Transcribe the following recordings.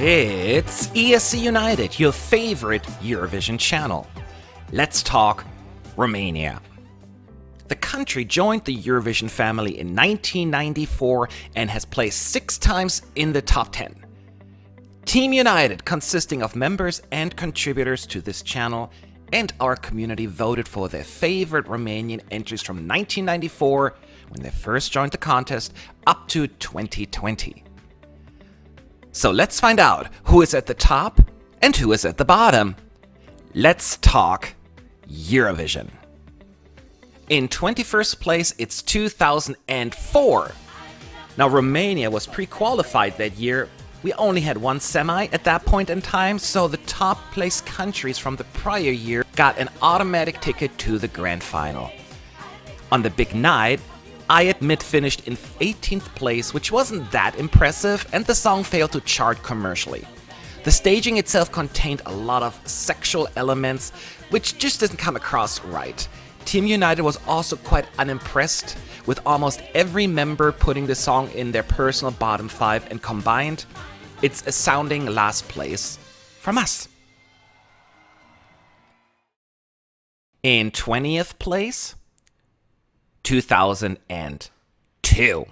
It's ESC United, your favorite Eurovision channel. Let's talk Romania. The country joined the Eurovision family in 1994 and has placed 6 times in the top 10. Team United, consisting of members and contributors to this channel, and our community voted for their favorite Romanian entries from 1994, when they first joined the contest, up to 2020. So let's find out who is at the top and who is at the bottom. Let's talk Eurovision. In 21st place, it's 2004. Now, Romania was pre-qualified that year. We only had one semi at that point in time, so the top place countries from the prior year got an automatic ticket to the grand final. On the big night, I admit finished in 18th place, which wasn't that impressive, and the song failed to chart commercially. The staging itself contained a lot of sexual elements, which just didn't come across right. Team United was also quite unimpressed, with almost every member putting the song in their personal bottom 5, and combined, it's a sounding last place from us. In 20th place, 2002.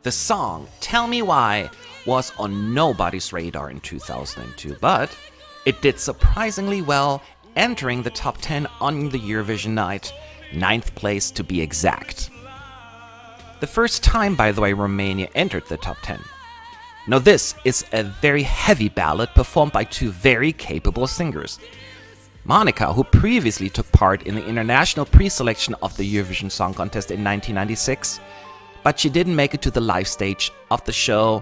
The song Tell Me Why was on nobody's radar in 2002, but it did surprisingly well, entering the top 10 on the Eurovision night, 9th place to be exact. The first time, by the way, Romania entered the top 10. Now this is a very heavy ballad performed by 2 very capable singers. Monica, who previously took part in the international pre-selection of the Eurovision Song Contest in 1996, but she didn't make it to the live stage of the show.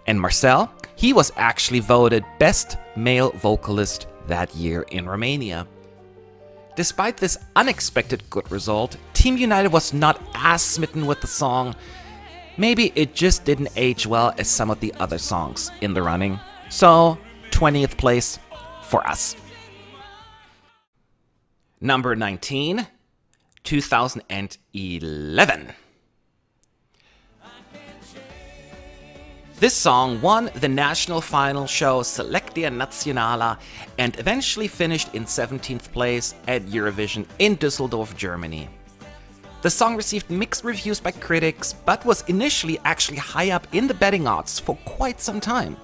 And Marcel, he was actually voted best male vocalist that year in Romania. Despite this unexpected good result, Team United was not as smitten with the song. Maybe it just didn't age well as some of the other songs in the running. So, 20th place for us. Number 19, 2011. This song won the national final show Selectia Națională and eventually finished in 17th place at Eurovision in Düsseldorf, Germany. The song received mixed reviews by critics, but was initially actually high up in the betting odds for quite some time.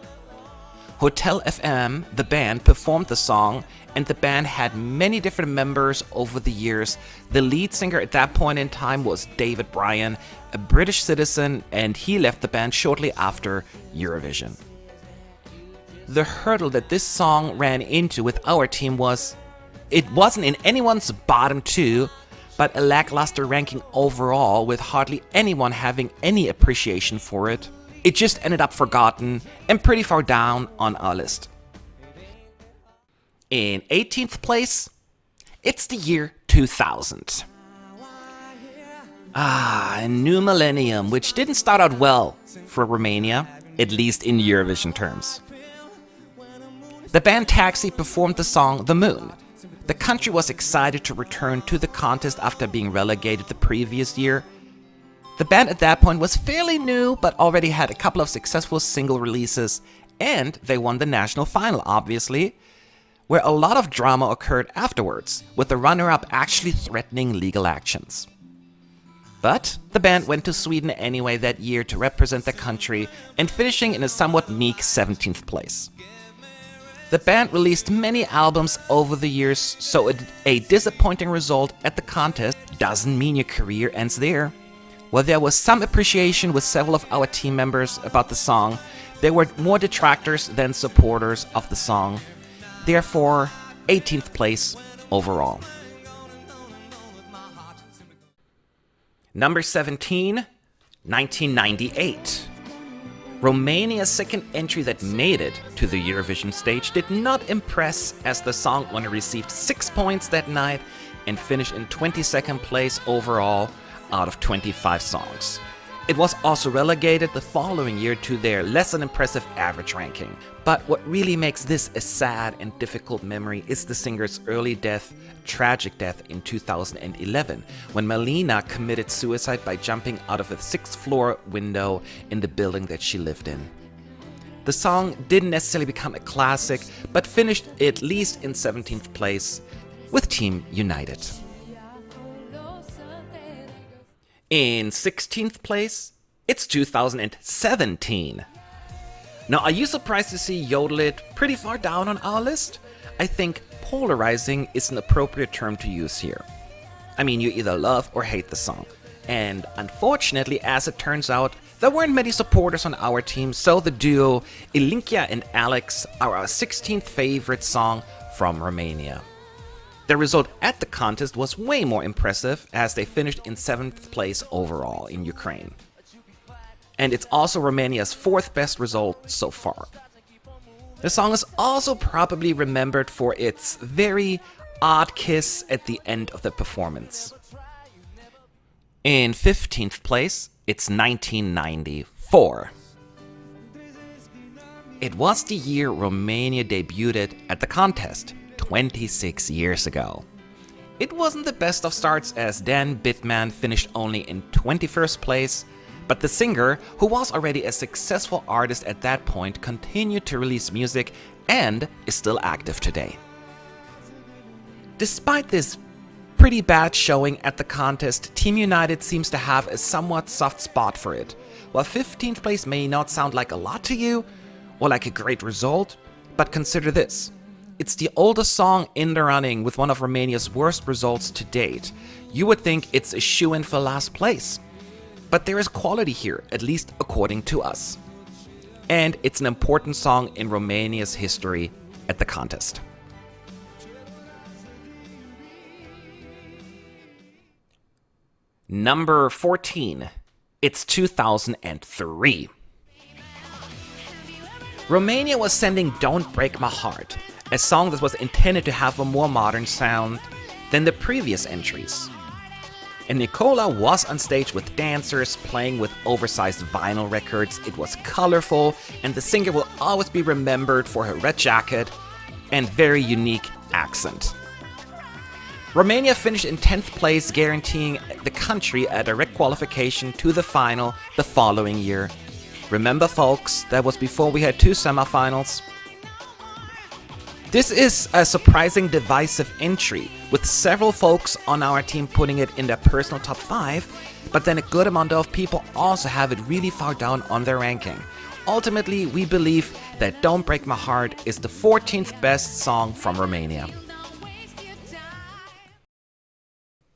Hotel FM, the band, performed the song, and the band had many different members over the years. The lead singer at that point in time was David Bryan, a British citizen, and he left the band shortly after Eurovision. The hurdle that this song ran into with our team was, it wasn't in anyone's bottom 2, but a lackluster ranking overall, with hardly anyone having any appreciation for it. It just ended up forgotten and pretty far down on our list. In 18th place, it's the year 2000. A new millennium, which didn't start out well for Romania, at least in Eurovision terms. The band Taxi performed the song The Moon. The country was excited to return to the contest after being relegated the previous year. The band at that point was fairly new, but already had a couple of successful single releases, and they won the national final, obviously, where a lot of drama occurred afterwards, with the runner-up actually threatening legal actions. But the band went to Sweden anyway that year to represent the country, and finishing in a somewhat meek 17th place. The band released many albums over the years, so a disappointing result at the contest doesn't mean your career ends there. While there was some appreciation with several of our team members about the song, there were more detractors than supporters of the song. Therefore, 18th place overall. Number 17, 1998. Romania's second entry that made it to the Eurovision stage did not impress, as the song only received 6 points that night and finished in 22nd place overall out of 25 songs. It was also relegated the following year to their less than impressive average ranking. But what really makes this a sad and difficult memory is the singer's early death, tragic death in 2011, when Melina committed suicide by jumping out of a 6th floor window in the building that she lived in. The song didn't necessarily become a classic, but finished at least in 17th place with Team United. In 16th place, it's 2017. Now, are you surprised to see Yodel It pretty far down on our list? I think polarizing is an appropriate term to use here. I mean, you either love or hate the song. And unfortunately, as it turns out, there weren't many supporters on our team, so the duo Ilinkia and Alex are our 16th favorite song from Romania. The result at the contest was way more impressive, as they finished in 7th place overall in Ukraine. And it's also Romania's 4th best result so far. The song is also probably remembered for its very odd kiss at the end of the performance. In 15th place, it's 1994. It was the year Romania debuted at the contest, 26 years ago. It wasn't the best of starts, as Dan Bittman finished only in 21st place, but the singer, who was already a successful artist at that point, continued to release music and is still active today. Despite this pretty bad showing at the contest, Team United seems to have a somewhat soft spot for it. While 15th place may not sound like a lot to you, or like a great result, but consider this. It's the oldest song in the running with one of Romania's worst results to date. You would think it's a shoo-in for last place. But there is quality here, at least according to us. And it's an important song in Romania's history at the contest. Number 14. It's 2003. Romania was sending Don't Break My Heart, a song that was intended to have a more modern sound than the previous entries. And Nicola was on stage with dancers playing with oversized vinyl records. It was colorful, and the singer will always be remembered for her red jacket and very unique accent. Romania finished in 10th place, guaranteeing the country a direct qualification to the final the following year. Remember, folks, that was before we had 2 semifinals. This is a surprising divisive entry, with several folks on our team putting it in their personal top 5, but then a good amount of people also have it really far down on their ranking. Ultimately, we believe that Don't Break My Heart is the 14th best song from Romania.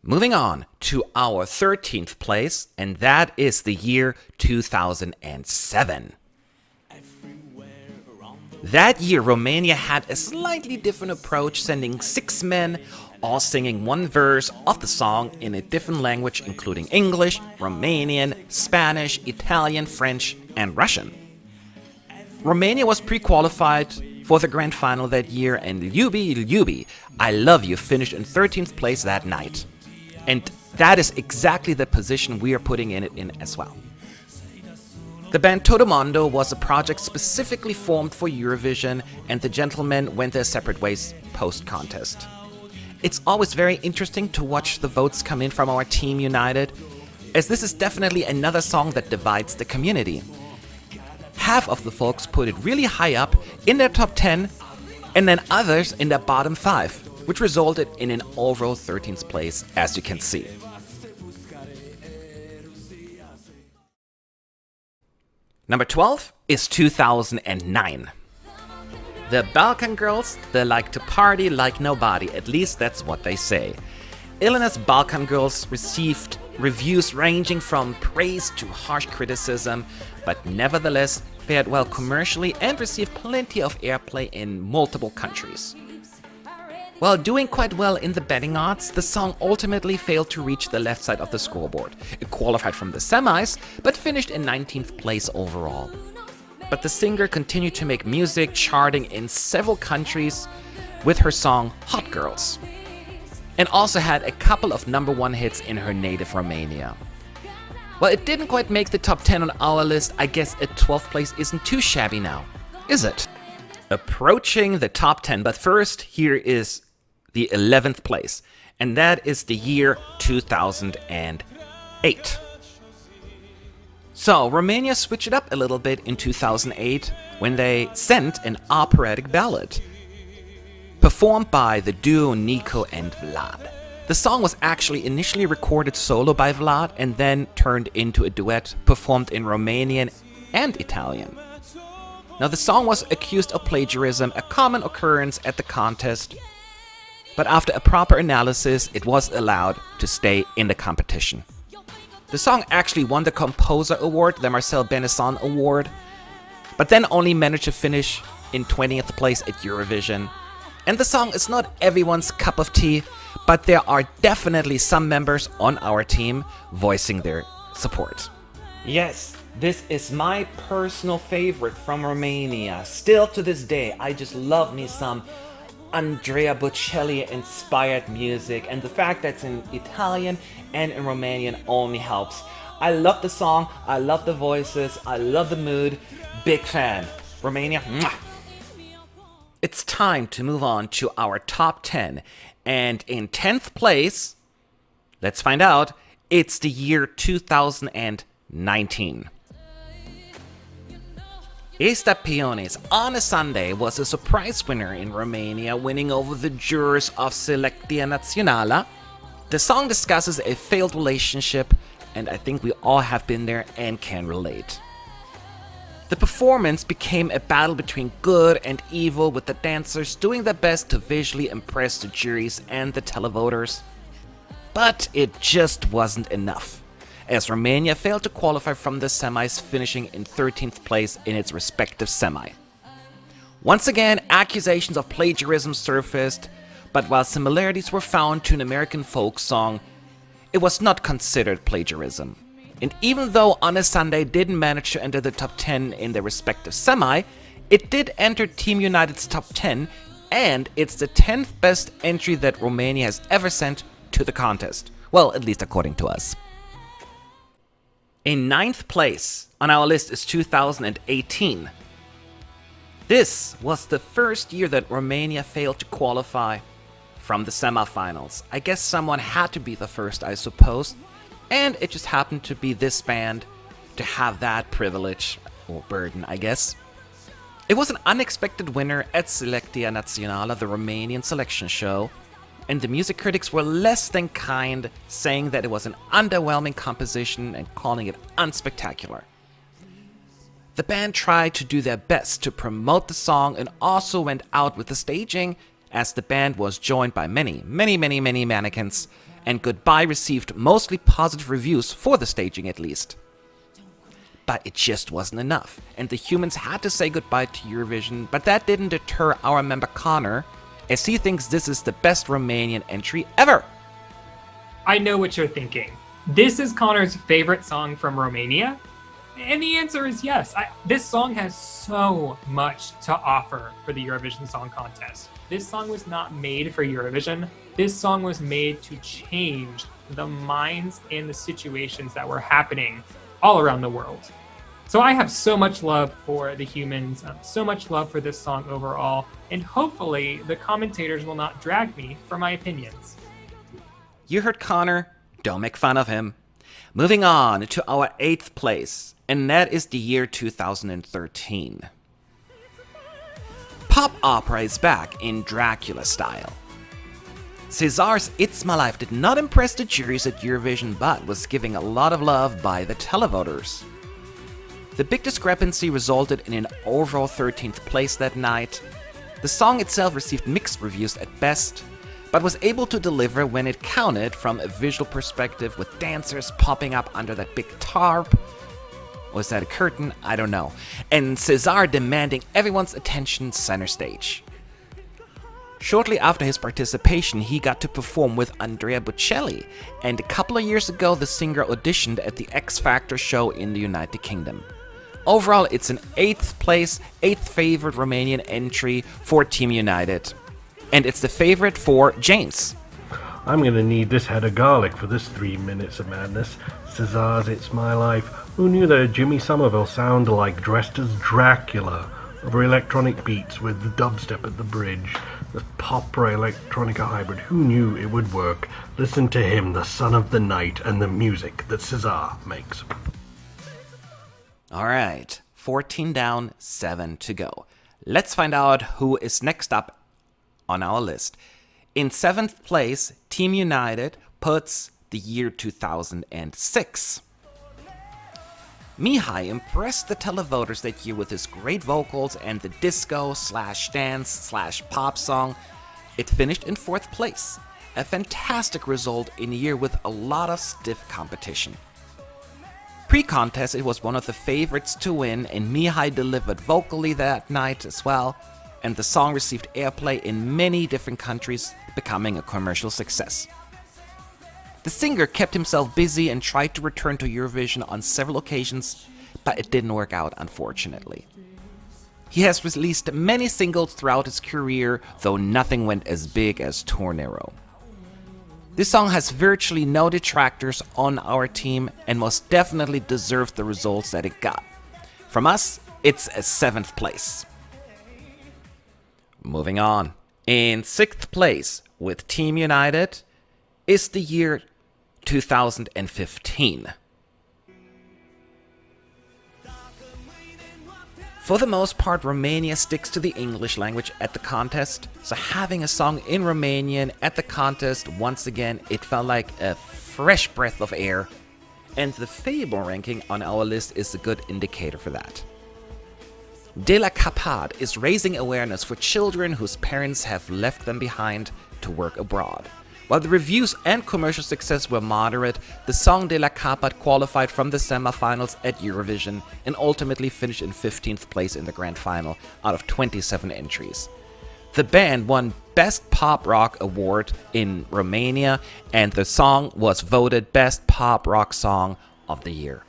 Moving on to our 13th place, and that is the year 2007. That year, Romania had a slightly different approach, sending 6 men, all singing one verse of the song in a different language, including English, Romanian, Spanish, Italian, French, and Russian. Romania was pre-qualified for the grand final that year, and Ljubi, I Love You finished in 13th place that night. And that is exactly the position we are putting it in as well. The band Todomondo was a project specifically formed for Eurovision, and the gentlemen went their separate ways post-contest. It's always very interesting to watch the votes come in from our Team United, as this is definitely another song that divides the community. Half of the folks put it really high up in their top 10, and then others in their bottom 5. Which resulted in an overall 13th place, as you can see. Number 12 is 2009. The Balkan girls, they like to party like nobody, at least that's what they say. Elena's Balkan girls received reviews ranging from praise to harsh criticism, but nevertheless fared well commercially and received plenty of airplay in multiple countries. While doing quite well in the betting odds, the song ultimately failed to reach the left side of the scoreboard. It qualified from the semis, but finished in 19th place overall. But the singer continued to make music, charting in several countries with her song Hot Girls, and also had a couple of number 1 hits in her native Romania. While it didn't quite make the top 10 on our list, I guess a 12th place isn't too shabby now, is it? Approaching the top 10, but first here is the 11th place, and that is the year 2008. So, Romania switched it up a little bit in 2008 when they sent an operatic ballad, performed by the duo Nico and Vad. The song was actually initially recorded solo by Vlad and then turned into a duet performed in Romanian and Italian. Now, the song was accused of plagiarism, a common occurrence at the contest, but after a proper analysis, it was allowed to stay in the competition. The song actually won the Composer Award, the Marcel Benasson Award, but then only managed to finish in 20th place at Eurovision. And the song is not everyone's cup of tea, but there are definitely some members on our team voicing their support. Yes, this is my personal favorite from Romania. Still to this day, I just love me some Andrea Bocelli inspired music, and the fact that it's in Italian and in Romanian only helps. I love the song, I love the voices, I love the mood. Big fan. Romania, mwah. It's time to move on to our top 10, and in 10th place, let's find out, it's the year 2019. Ester Peony's On a Sunday was a surprise winner in Romania, winning over the jurors of Selecția Națională. The song discusses a failed relationship, and I think we all have been there and can relate. The performance became a battle between good and evil, with the dancers doing their best to visually impress the juries and the televoters. But it just wasn't enough, as Romania failed to qualify from the semis, finishing in 13th place in its respective semi. Once again, accusations of plagiarism surfaced, but while similarities were found to an American folk song, it was not considered plagiarism. And even though On a Sunday didn't manage to enter the top 10 in their respective semi, it did enter Team United's top 10, and it's the 10th best entry that Romania has ever sent to the contest. Well, at least according to us. In 9th place on our list is 2018. This was the first year that Romania failed to qualify from the semifinals. I guess someone had to be the first, I suppose. And it just happened to be this band to have that privilege, or burden, I guess. It was an unexpected winner at Selecția Națională, the Romanian selection show, and the music critics were less than kind, saying that it was an underwhelming composition and calling it unspectacular. The band tried to do their best to promote the song and also went out with the staging, as the band was joined by many mannequins, and Goodbye received mostly positive reviews for the staging at least. But it just wasn't enough, and the humans had to say goodbye to Eurovision, but that didn't deter our member Connor, as he thinks this is the best Romanian entry ever. I know what you're thinking. This is Connor's favorite song from Romania? And the answer is yes. This song has so much to offer for the Eurovision Song Contest. This song was not made for Eurovision. This song was made to change the minds and the situations that were happening all around the world. So I have so much love for the humans, so much love for this song overall, and hopefully the commentators will not drag me for my opinions. You heard Connor, don't make fun of him. Moving on to our 8th place, and that is the year 2013. Pop opera is back in Dracula style. César's It's My Life did not impress the juries at Eurovision, but was given a lot of love by the televoters. The big discrepancy resulted in an overall 13th place that night. The song itself received mixed reviews at best, but was able to deliver when it counted from a visual perspective, with dancers popping up under that big tarp. Was that a curtain? I don't know. And César demanding everyone's attention center stage. Shortly after his participation, he got to perform with Andrea Bocelli, and a couple of years ago the singer auditioned at the X Factor show in the United Kingdom. Overall, it's an 8th place, 8th favorite Romanian entry for Team United. And it's the favorite for James. I'm gonna need this head of garlic for this 3 minutes of madness. César's It's My Life. Who knew that a Jimmy Somerville sounded like dressed as Dracula? Over electronic beats with the dubstep at the bridge. The popra electronica hybrid. Who knew it would work? Listen to him, the son of the night, and the music that César makes. Alright, 14 down, 7 to go. Let's find out who is next up on our list. In 7th place, Team United puts the year 2006. Mihai impressed the televoters that year with his great vocals and the disco/dance/pop song. It finished in 4th place, a fantastic result in a year with a lot of stiff competition. Pre-contest, it was one of the favorites to win, and Mihai delivered vocally that night as well, and the song received airplay in many different countries, becoming a commercial success. The singer kept himself busy and tried to return to Eurovision on several occasions, but it didn't work out, unfortunately. He has released many singles throughout his career, though nothing went as big as Tornero. This song has virtually no detractors on our team and most definitely deserves the results that it got. From us, it's a 7th place. Moving on. In 6th place with Team United is the year 2015. For the most part, Romania sticks to the English language at the contest, so having a song in Romanian at the contest, once again, it felt like a fresh breath of air, and the Fable ranking on our list is a good indicator for that. De la Capad is raising awareness for children whose parents have left them behind to work abroad. While the reviews and commercial success were moderate, the song De la Capad qualified from the semifinals at Eurovision and ultimately finished in 15th place in the grand final out of 27 entries. The band won Best Pop Rock Award in Romania, and the song was voted Best Pop Rock Song of the Year.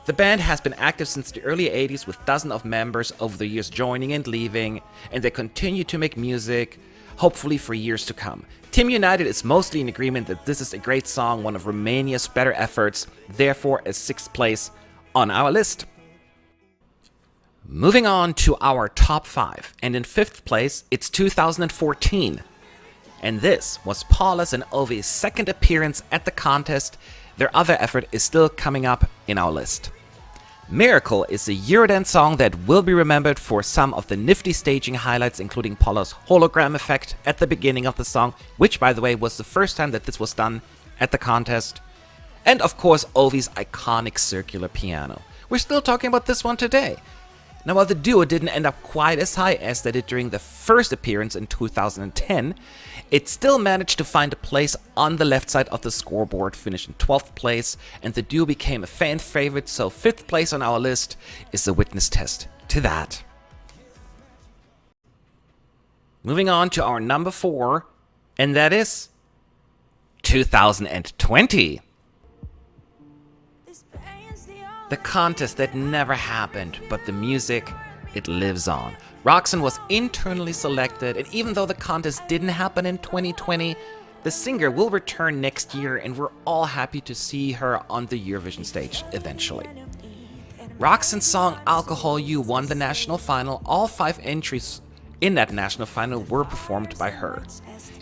The band has been active since the early 80s with dozens of members over the years joining and leaving, and they continue to make music, hopefully for years to come. Team United is mostly in agreement that this is a great song, one of Romania's better efforts, therefore a 6th place on our list. Moving on to our top 5, and in 5th place, it's 2014. And this was Paula's and Ovi's 2nd appearance at the contest. Their other effort is still coming up in our list. Miracle is a Eurodance song that will be remembered for some of the nifty staging highlights, including Paula's hologram effect at the beginning of the song, which, by the way, was the first time that this was done at the contest. And of course, Ovi's iconic circular piano. We're still talking about this one today. Now, while the duo didn't end up quite as high as they did during the first appearance in 2010, it still managed to find a place on the left side of the scoreboard, finished in 12th place, and the duo became a fan favorite, so 5th place on our list is a witness test to that. Moving on to our number 4, and that is 2020. The contest that never happened, but the music, it lives on. Roxanne was internally selected, and even though the contest didn't happen in 2020, the singer will return next year, and we're all happy to see her on the Eurovision stage eventually. Roxanne's song Alcohol You won the national final. All 5 entries in that national final were performed by her.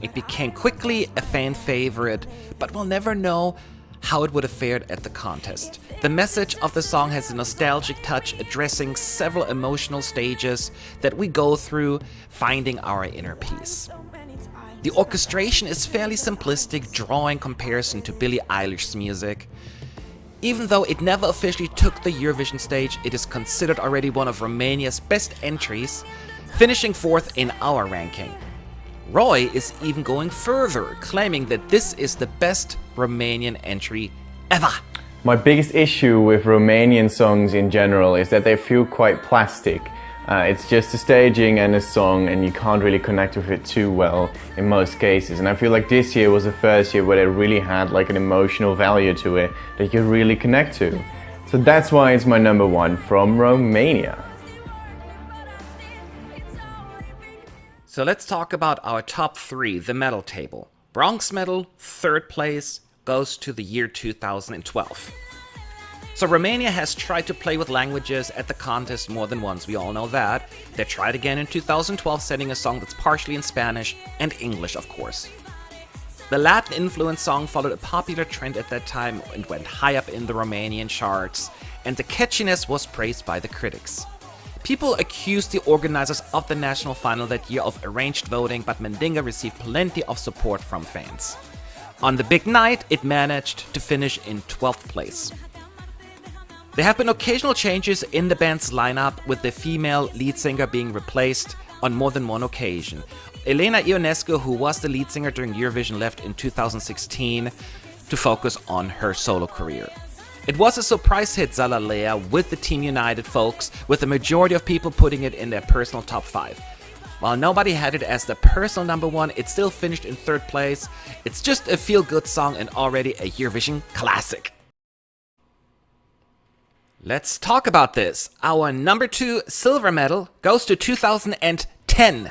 It became quickly a fan favorite, but we'll never know how it would have fared at the contest. The message of the song has a nostalgic touch, addressing several emotional stages that we go through finding our inner peace. The orchestration is fairly simplistic, drawing comparison to Billie Eilish's music. Even though it never officially took the Eurovision stage, it is considered already one of Romania's best entries, finishing 4th in our ranking. Roy is even going further, claiming that this is the best Romanian entry ever. My biggest issue with Romanian songs in general is that they feel quite plastic. It's just a staging and a song, and you can't really connect with it too well in most cases. And I feel like this year was the first year where it really had like an emotional value to it that you could really connect to. So that's why it's my number 1 from Romania. So let's talk about our top 3, the medal table. Bronze medal, 3rd place, goes to the year 2012. So Romania has tried to play with languages at the contest more than once, we all know that. They tried again in 2012, sending a song that's partially in Spanish and English, of course. The Latin-influenced song followed a popular trend at that time and went high up in the Romanian charts, and the catchiness was praised by the critics. People accused the organizers of the national final that year of arranged voting, but Mandinga received plenty of support from fans. On the big night, it managed to finish in 12th place. There have been occasional changes in the band's lineup, with the female lead singer being replaced on more than one occasion. Elena Ionescu, who was the lead singer during Eurovision, left in 2016 to focus on her solo career. It was a surprise hit, Zalalea, with the Team United folks, with the majority of people putting it in their personal top 5. While nobody had it as the personal number 1, it still finished in 3rd place. It's just a feel-good song and already a Eurovision classic. Let's talk about this. Our number 2 silver medal goes to 2010.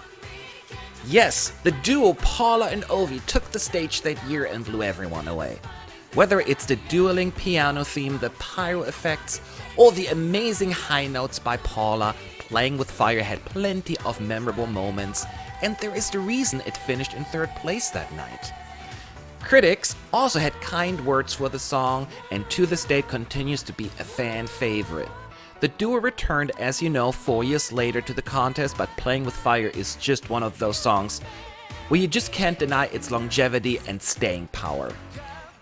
Yes, the duo Paula and Ovi took the stage that year and blew everyone away. Whether it's the dueling piano theme, the pyro effects, or the amazing high notes by Paula, Playing with Fire had plenty of memorable moments, and there is the reason it finished in 3rd place that night. Critics also had kind words for the song, and to this day continues to be a fan favorite. The duo returned, as you know, 4 years later to the contest, but Playing with Fire is just one of those songs where you just can't deny its longevity and staying power.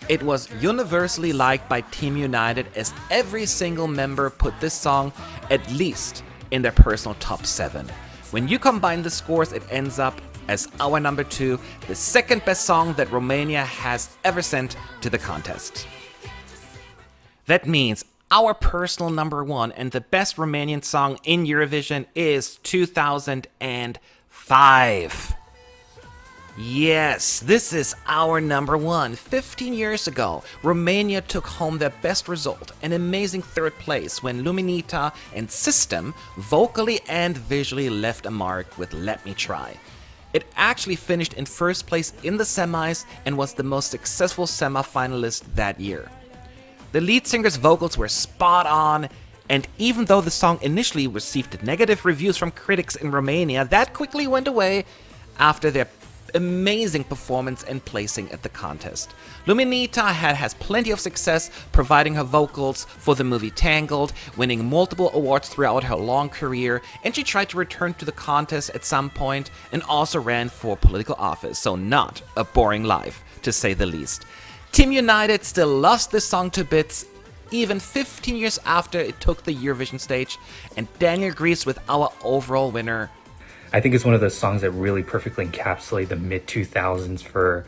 It was universally liked by Team United, as every single member put this song at least in their personal top 7. When you combine the scores, it ends up as our number 2, the second best song that Romania has ever sent to the contest. That means our personal number 1 and the best Romanian song in Eurovision is 2005. Yes, this is our number 1. 15 years ago, Romania took home their best result, an amazing 3rd place, when Luminita and System vocally and visually left a mark with Let Me Try. It actually finished in 1st place in the semis and was the most successful semi-finalist that year. The lead singer's vocals were spot on, and even though the song initially received negative reviews from critics in Romania, that quickly went away after their amazing performance and placing at the contest. Luminita has plenty of success providing her vocals for the movie Tangled, winning multiple awards throughout her long career, and she tried to return to the contest at some point and also ran for political office, so not a boring life, to say the least. Team United still lost this song to bits, even 15 years after it took the Eurovision stage, and Daniel agrees with our overall winner. I think it's one of those songs that really perfectly encapsulate the mid-2000s for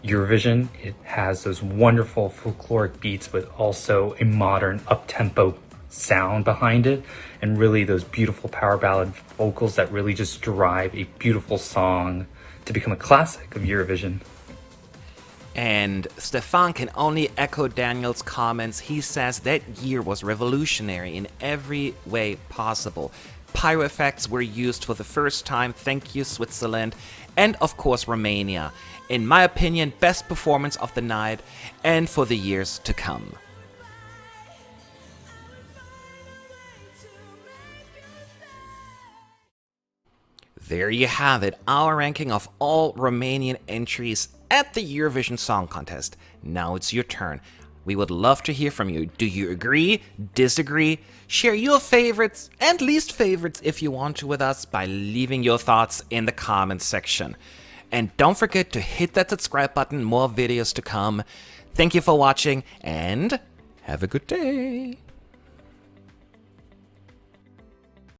Eurovision. It has those wonderful folkloric beats, but also a modern up-tempo sound behind it, and really those beautiful power ballad vocals that really just drive a beautiful song to become a classic of Eurovision. And Stefan can only echo Daniel's comments. He says that year was revolutionary in every way possible. Pyro effects were used for the first time, thank you Switzerland, and of course Romania. In my opinion, best performance of the night and for the years to come. There you have it, our ranking of all Romanian entries at the Eurovision Song Contest. Now it's your turn. We would love to hear from you. Do you agree? Disagree? Share your favorites and least favorites if you want to with us by leaving your thoughts in the comments section. And don't forget to hit that subscribe button, more videos to come. Thank you for watching and have a good day.